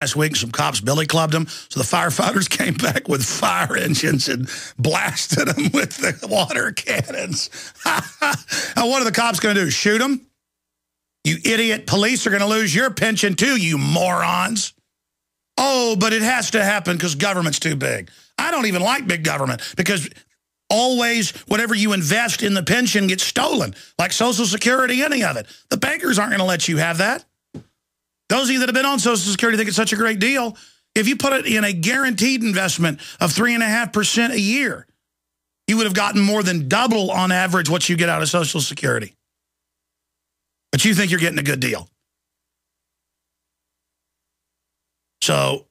last week, some cops billy clubbed them, so the firefighters came back with fire engines and blasted them with the water cannons. Now, what are the cops going to do? Shoot them? You idiot. Police are going to lose your pension too, you morons. Oh, but it has to happen because government's too big. I don't even like big government because always whatever you invest in the pension gets stolen, like Social Security, any of it. The bankers aren't going to let you have that. Those of you that have been on Social Security think it's such a great deal. If you put it in a guaranteed investment of 3.5% a year, you would have gotten more than double on average what you get out of Social Security. But you think you're getting a good deal. So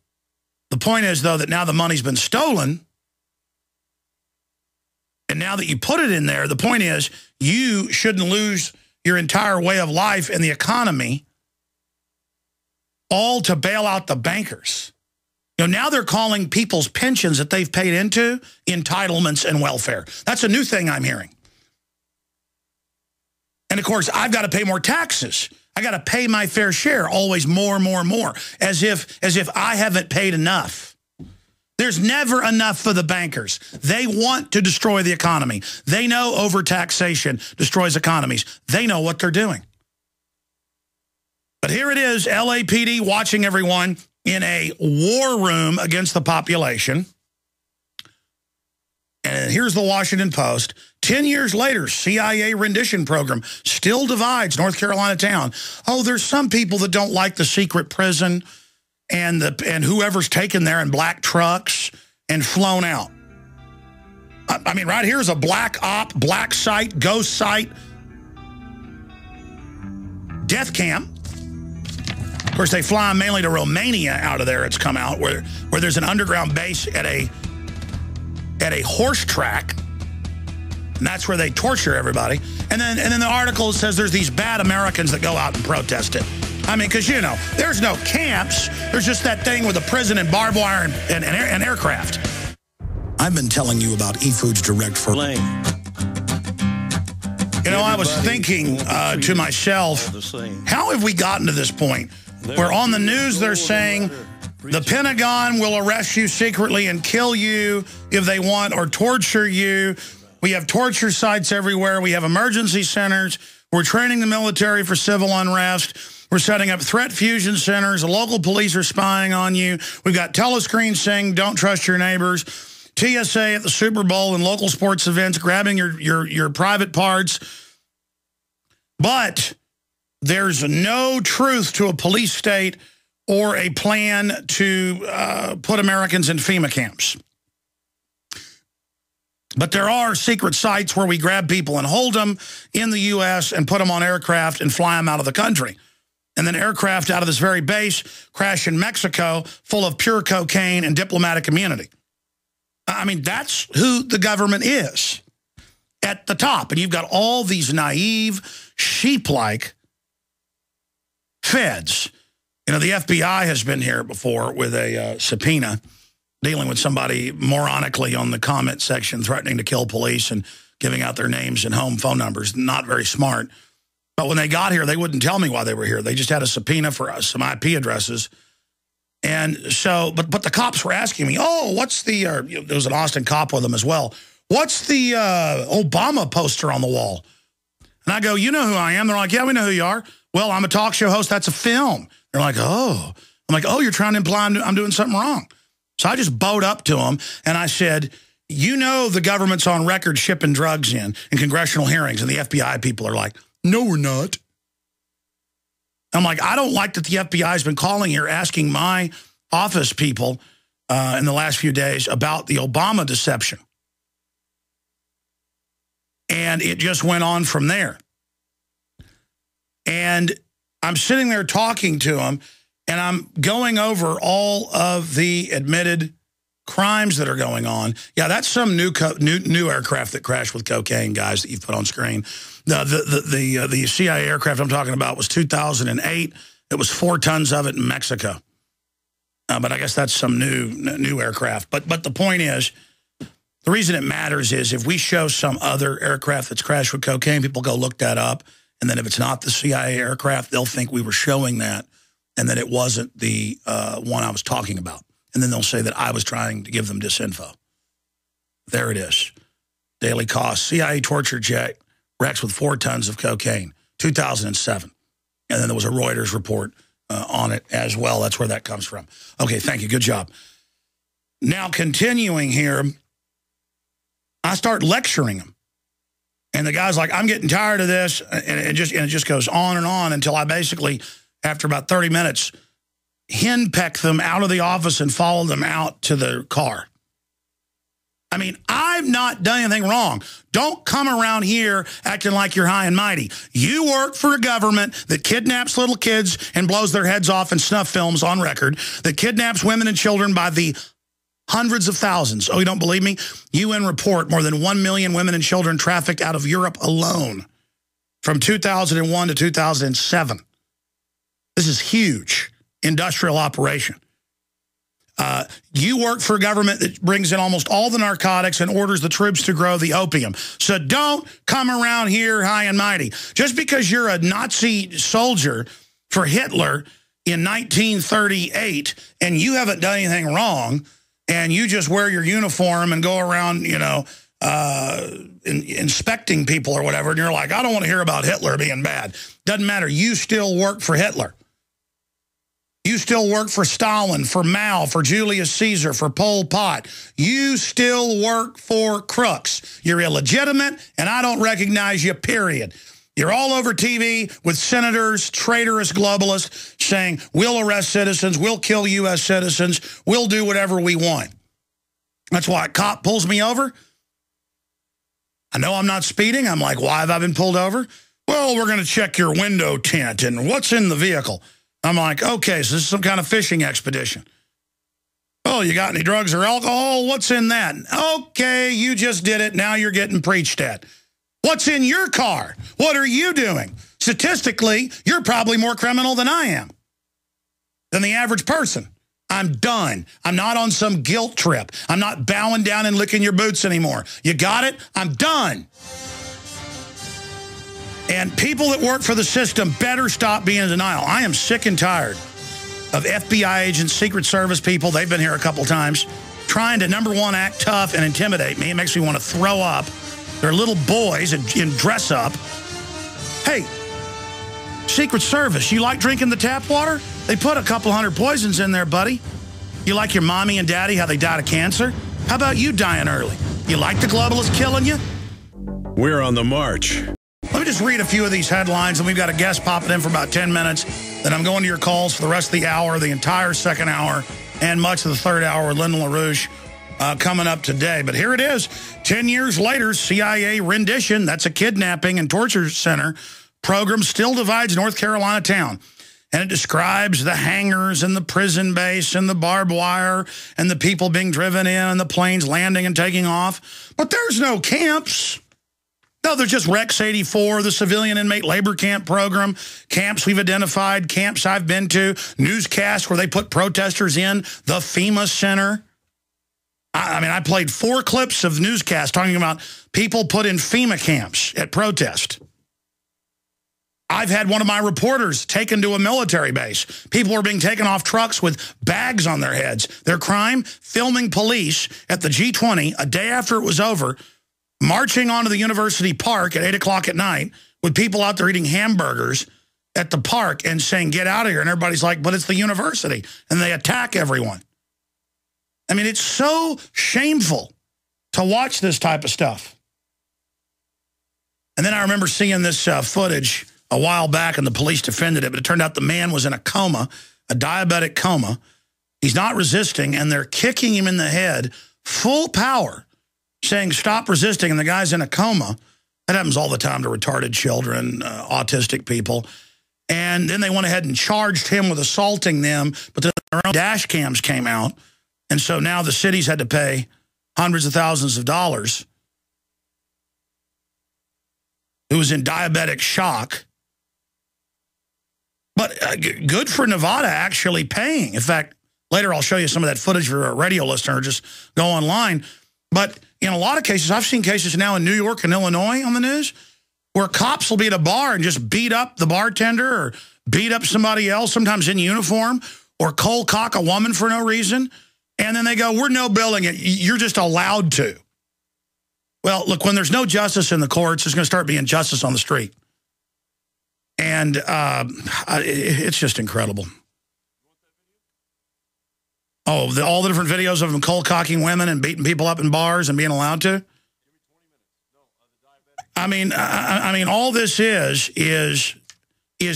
the point is, though, that now the money's been stolen. And now that you put it in there, the point is you shouldn't lose your entire way of life and the economy all to bail out the bankers. You know, now they're calling people's pensions that they've paid into entitlements and welfare. That's a new thing I'm hearing. And, of course, I've got to pay more taxes. I got to pay my fair share, always more, as if I haven't paid enough. There's never enough for the bankers. They want to destroy the economy. They know overtaxation destroys economies. They know what they're doing. But here it is, LAPD watching everyone in a war room against the population. And here's the Washington Post. 10 years later, CIA rendition program still divides North Carolina town. Oh, there's some people that don't like the secret prison and whoever's taken there in black trucks and flown out. I mean, right here is a black op, black site, ghost site, death camp. Of course, they fly mainly to Romania out of there, it's come out, where there's an underground base at a horse track, and that's where they torture everybody. And then the article says there's these bad Americans that go out and protest it. I mean, because, you know, there's no camps. There's just that thing with a prison and barbed wire and aircraft. I've been telling you about eFoods Direct for... You know, I was thinking to myself, how have we gotten to this point where on the news they're saying the Pentagon will arrest you secretly and kill you if they want, or torture you. We have torture sites everywhere. We have emergency centers. We're training the military for civil unrest. We're setting up threat fusion centers. The local police are spying on you. We've got telescreens saying don't trust your neighbors. TSA at the Super Bowl and local sports events grabbing your private parts. But there's no truth to a police state or a plan to put Americans in FEMA camps. But there are secret sites where we grab people and hold them in the U.S. and put them on aircraft and fly them out of the country. And then aircraft out of this very base crash in Mexico full of pure cocaine and diplomatic immunity. I mean, that's who the government is at the top. And you've got all these naive, sheep-like feds. You know, the FBI has been here before with a subpoena dealing with somebody moronically on the comment section threatening to kill police and giving out their names and home phone numbers. Not very smart. But when they got here, they wouldn't tell me why they were here. They just had a subpoena for some IP addresses. And so, but the cops were asking me, oh, what's the, there was an Austin cop with them as well. What's the Obama poster on the wall? And I go, you know who I am? They're like, yeah, we know who you are. Well, I'm a talk show host. That's a film. They're like, oh. I'm like, oh, you're trying to imply I'm doing something wrong. So I just bowed up to them, and I said, you know the government's on record shipping drugs in congressional hearings, and the FBI people are like, no, we're not. I'm like, I don't like that the FBI has been calling here asking my office people in the last few days about the Obama deception. And it just went on from there. And I'm sitting there talking to them, and I'm going over all of the admitted crimes that are going on. Yeah, that's some new aircraft that crashed with cocaine, guys, that you've put on screen. The CIA aircraft I'm talking about was 2008. It was 4 tons of it in Mexico. But I guess that's some new aircraft. But the point is, the reason it matters is if we show some other aircraft that's crashed with cocaine, people go look that up. And then if it's not the CIA aircraft, they'll think we were showing that. and that it wasn't the one I was talking about. And then they'll say that I was trying to give them disinfo. There it is. Daily cost. CIA torture jet wrecks with 4 tons of cocaine, 2007. And then there was a Reuters report on it as well. That's where that comes from. Okay, thank you. Good job. Now, continuing here, I start lecturing him. And the guy's like, I'm getting tired of this. And it just goes on and on until I basically, after about 30 minutes, henpeck them out of the office and follow them out to their car. I mean, I've not done anything wrong. Don't come around here acting like you're high and mighty. You work for a government that kidnaps little kids and blows their heads off in snuff films on record, that kidnaps women and children by the hundreds of thousands. Oh, you don't believe me? UN report more than 1 million women and children trafficked out of Europe alone from 2001 to 2007. This is huge industrial operation. You work for a government that brings in almost all the narcotics and orders the troops to grow the opium. So don't come around here high and mighty. Just because you're a Nazi soldier for Hitler in 1938 and you haven't done anything wrong and you just wear your uniform and go around, you know, inspecting people or whatever, and you're like, I don't want to hear about Hitler being bad. Doesn't matter. You still work for Hitler. You still work for Stalin, for Mao, for Julius Caesar, for Pol Pot. You still work for crooks. You're illegitimate, and I don't recognize you, period. You're all over TV with senators, traitorous globalists, saying, we'll arrest citizens, we'll kill U.S. citizens, we'll do whatever we want. That's why a cop pulls me over. I know I'm not speeding. I'm like, why have I been pulled over? Well, we're going to check your window tint and what's in the vehicle. I'm like, okay, so this is some kind of fishing expedition. Oh, you got any drugs or alcohol? What's in that? Okay, you just did it. Now you're getting preached at. What's in your car? What are you doing? Statistically, you're probably more criminal than I am, than the average person. I'm done. I'm not on some guilt trip. I'm not bowing down and licking your boots anymore. You got it? I'm done. And people that work for the system better stop being in denial. I am sick and tired of FBI agents, Secret Service people, they've been here a couple times, trying to, number one, act tough and intimidate me. It makes me want to throw up. They're little boys in dress up. Hey, Secret Service, you like drinking the tap water? They put a couple hundred poisons in there, buddy. You like your mommy and daddy, how they died of cancer? How about you dying early? You like the globalists killing you? We're on the march. Let me just read a few of these headlines, and we've got a guest popping in for about 10 minutes. Then I'm going to your calls for the rest of the hour, the entire second hour, and much of the third hour with Lyndon LaRouche coming up today. But here it is. 10 years later, CIA rendition, that's a kidnapping and torture center, program still divides North Carolina town. And it describes the hangars and the prison base and the barbed wire and the people being driven in and the planes landing and taking off. But there's no camps. No, they're just Rex 84, the civilian inmate labor camp program, camps we've identified, camps I've been to, newscasts where they put protesters in, the FEMA Center. I mean, I played 4 clips of newscasts talking about people put in FEMA camps at protest. I've had one of my reporters taken to a military base. People were being taken off trucks with bags on their heads. Their crime, filming police at the G20 a day after it was over, marching onto the university park at 8 o'clock at night with people out there eating hamburgers at the park and saying, get out of here. And everybody's like, but it's the university. And they attack everyone. I mean, it's so shameful to watch this type of stuff. And then I remember seeing this footage a while back and the police defended it, but it turned out the man was in a coma, a diabetic coma. He's not resisting, and they're kicking him in the head, full power, saying, stop resisting, and the guy's in a coma. That happens all the time to retarded children, autistic people. And then they went ahead and charged him with assaulting them, but then their own dash cams came out, and so now the cities had to pay hundreds of thousands of dollars. Who was in diabetic shock. But good for Nevada actually paying. In fact, later I'll show you some of that footage for a radio listener. Just go online. But in a lot of cases, I've seen cases now in New York and Illinois on the news where cops will be at a bar and just beat up the bartender or beat up somebody else, sometimes in uniform, or cold cock a woman for no reason, and then they go, we're no-billing it. You're just allowed to. Well, look, when there's no justice in the courts, there's going to start being justice on the street. And it's just incredible. Oh, all the different videos of them cold-cocking women and beating people up in bars and being allowed to? I mean, all this is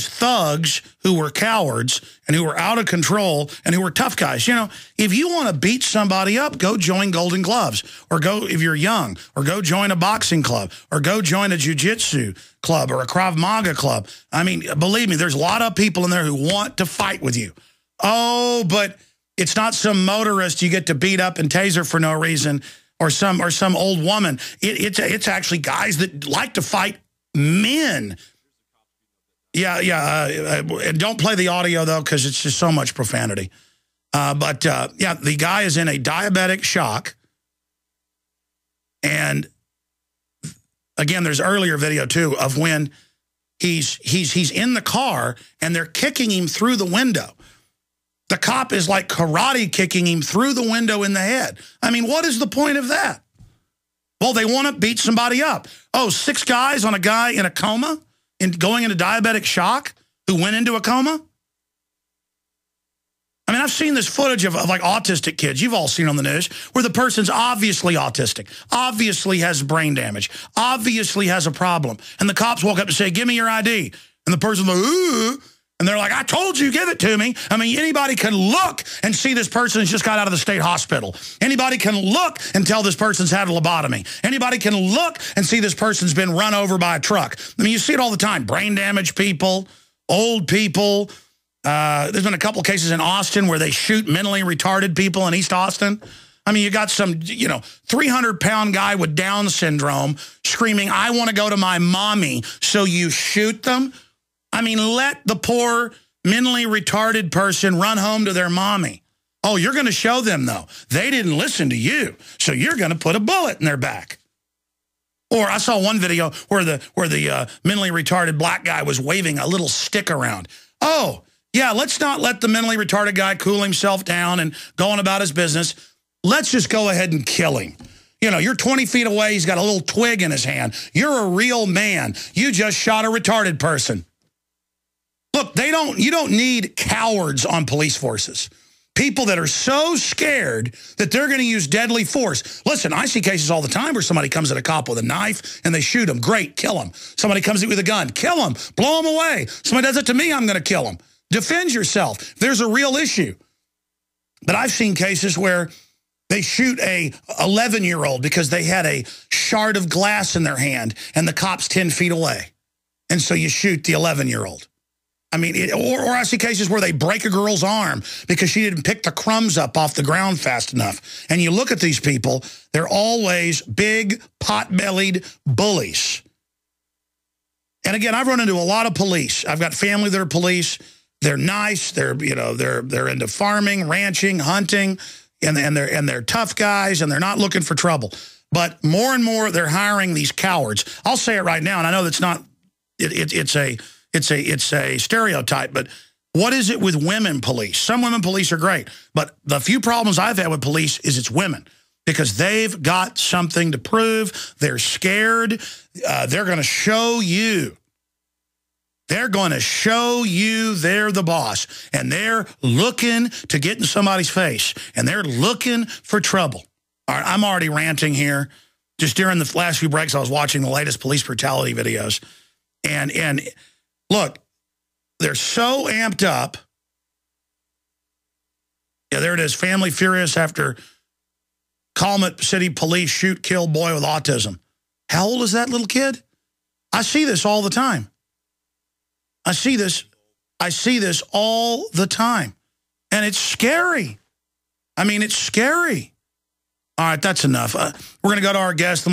thugs who were cowards and who were out of control and who were tough guys. You know, if you want to beat somebody up, go join Golden Gloves, or go, if you're young, or go join a boxing club, or go join a jiu-jitsu club or a Krav Maga club. I mean, believe me, there's a lot of people in there who want to fight with you. Oh, but it's not some motorist you get to beat up and taser for no reason, or some old woman. It's actually guys that like to fight men. Yeah. And don't play the audio, though, because it's just so much profanity. Yeah, the guy is in a diabetic shock. And again, there's earlier video, too, of when he's in the car and they're kicking him through the window. The cop is like karate kicking him through the window in the head. I mean, what is the point of that? Well, they want to beat somebody up. Oh, 6 guys on a guy in a coma? And going into diabetic shock, who went into a coma? I mean, I've seen this footage of like autistic kids. You've all seen on the news where the person's obviously autistic, obviously has brain damage, obviously has a problem. And the cops walk up and say, give me your ID. And the person's like, ooh. And they're like, I told you, give it to me. I mean, anybody can look and see this person's just got out of the state hospital. Anybody can look and tell this person's had a lobotomy. Anybody can look and see this person's been run over by a truck. I mean, you see it all the time. Brain damaged people, old people. There's been a couple cases in Austin where they shoot mentally retarded people in East Austin. I mean, you got some, 300-pound guy with Down syndrome screaming, I want to go to my mommy, so you shoot them? I mean, let the poor mentally retarded person run home to their mommy. Oh, you're going to show them, though. They didn't listen to you, so you're going to put a bullet in their back. Or I saw one video where the mentally retarded black guy was waving a little stick around. Oh, yeah, let's not let the mentally retarded guy cool himself down and go on about his business. Let's just go ahead and kill him. You're 20 feet away. He's got a little twig in his hand. You're a real man. You just shot a retarded person. Look, you don't need cowards on police forces. People that are so scared that they're going to use deadly force. Listen, I see cases all the time where somebody comes at a cop with a knife and they shoot him. Great, kill him. Somebody comes at with a gun, kill him, blow him away. Somebody does it to me, I'm going to kill him. Defend yourself. There's a real issue. But I've seen cases where they shoot a 11-year-old because they had a shard of glass in their hand and the cop's 10 feet away. And so you shoot the 11-year-old. I mean, or I see cases where they break a girl's arm because she didn't pick the crumbs up off the ground fast enough. And you look at these people, they're always big, pot-bellied bullies. And again, I've run into a lot of police. I've got family that are police. They're nice. They're into farming, ranching, hunting, and they're tough guys, and they're not looking for trouble. But more and more, they're hiring these cowards. I'll say it right now, and I know that's not. It's a stereotype, but what is it with women police? Some women police are great, but the few problems I've had with police is it's women because they've got something to prove. They're scared. They're going to show you. They're going to show you they're the boss, and they're looking to get in somebody's face, and they're looking for trouble. All right, I'm already ranting here. Just during the last few breaks, I was watching the latest police brutality videos, and look, they're so amped up. Yeah, there it is. Family furious after Calumet City police shoot, kill boy with autism. How old is that little kid? I see this all the time. I see this all the time. And it's scary. I mean, it's scary. All right, that's enough. We're going to go to our guest.